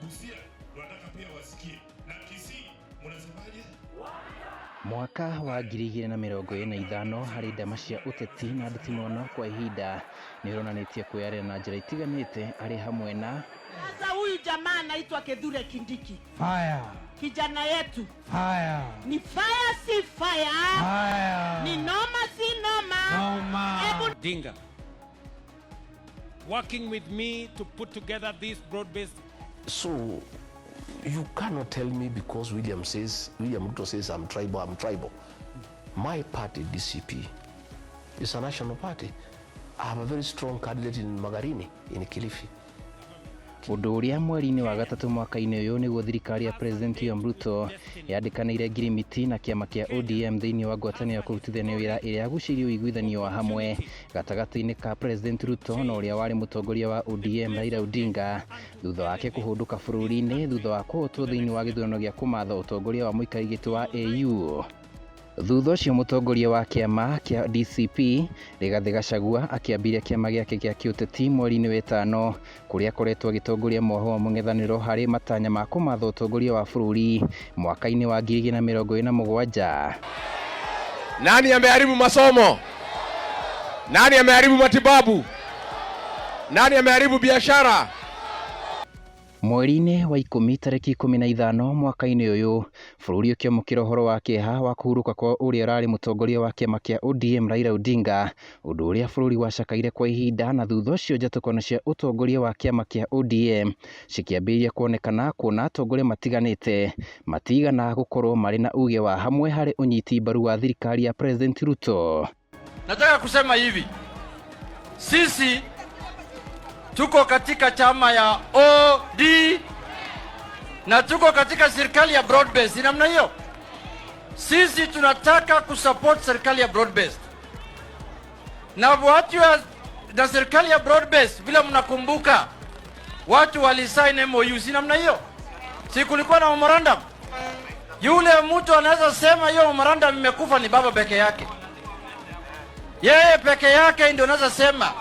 Busia wanataka pia wasikie na Kisii mnasemaje? Mwaka wa 2025 harĩ ndama cia ũteti na nditimono kwa ihinda nĩronanĩtie kwĩyarĩra na njĩra itiganĩte arĩ hamwe na sasa huyu jamaa anaitwa Kithure Kindiki. Fire. Kijana yetu. Fire. Ni fire si fire. Fire. Ni noma si noma. Noma. Dinga working with me to put together this broad-based. So you cannot tell me because William Ruto says I'm tribal. My party, DCP, is a national party. I have a very strong candidate in Magarini, in Kilifi. Ũndũ ũrĩa mweri-inĩ wa gatatũ mwaka-inĩ ũyũ nĩguo thirikari ya President William Ruto yandĩkanĩire ngirimiti na kĩama kĩa ODM thĩinĩ wa ngwatanĩro ya kũrutithania wĩra ĩrĩa yagucĩrĩirie ũiguithanio wa hamwe gatagatĩ-inĩ ka President Ruto na ũrĩa warĩ mũtongoria wa ODM Raila Odinga thutha wake kũhũndũka bũrũri-inĩ thutha wa kũhotwo thĩinĩ wa gĩthurano gĩa kũmatha ũtongoria wa mũikarĩri gĩtĩ wa AU. Thutha ũcio mũtongoria wa kĩama kĩa DCP Rigathĩ Gachagua akĩambĩrĩria kĩama gĩake gĩa kĩũteti mweri-inĩ wa ĩtano kũrĩa akoretwo agĩtongoria mohoro wa mũng'ethanĩro harĩ matanya ma kũmatha ũtongoria wa bũrũri mwaka-inĩ wa 2027. Nani ameharibu masomo? Nani ameharibu matibabu? Nani ameharibu biashara? Mweri-inĩ wa 10 tarĩki 15 mwaka-inĩ ũyũ bũrũri ũkĩamũkĩra ũhoro wa kĩeha wa kũhurũka kwa ũrĩa ũrarĩ mũtongoria wa kĩama kĩa ODM Raila Odinga, ũndũ ũrĩa bũrũri wacakaire kwa ihinda, na thutha ũcio njatũkano cia ũtongoria wa kĩama kĩa ODM cikĩambĩrĩria kuonekana kuona atongoria matiganĩte matigana gũkorwo marĩ na uge wa hamwe harĩ ũnyiti mbaru wa thirikari ya President Ruto. Nataka kusema hivi, sisi tuko katika chama ya OD na tuko katika serikali ya broad based. Namna hiyo sisi tunataka kusupport serikali ya broad based, na watu na serikali ya broad based, bila mnakumbuka watu walisign MOU, si namna hiyo? Si kulikuwa na memorandum? Yule mtu anaweza sema hiyo memorandum imekufa ni baba peke yake, yeye peke yake ndio anaweza sema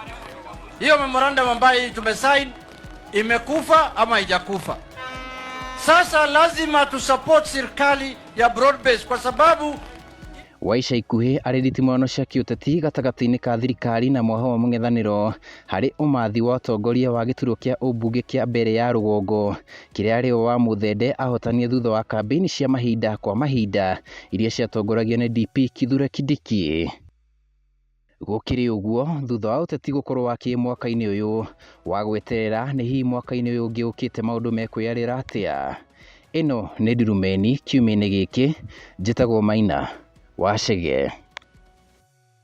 hiyo memorandum ambayo tumesign imekufa ama haijakufa. Sasa lazima tusupport serikali ya broad base kwa sababu wa ica ikuhĩ arĩ nditimono cia kĩũteti gatagatĩ-inĩ ka thirikari na mohoro wa mũng'ethanĩro harĩ ũmathi wa ũtongoria wa gĩturwa kĩa ũmbunge kĩa mbere ya rũgongo kĩrĩa arĩ wa Mũthende ahotanie thutha wa kambĩini cia mahinda kwa mahinda iria ciatongoragio nĩ DP Kithure Kindiki. Gũkĩrĩ ũguo thutha wa ũteti gũkorwo wakĩ mwaka-inĩ ũyũ wa gwĩterera nĩ hihi mwaka-inĩ ũyũ ũngĩ ũkĩte maũndũ mekwĩyarĩra atĩa? Ĩno nĩ Ndurumeni kiumia-inĩ gĩkĩ, njĩtagwo Maina wa Chege.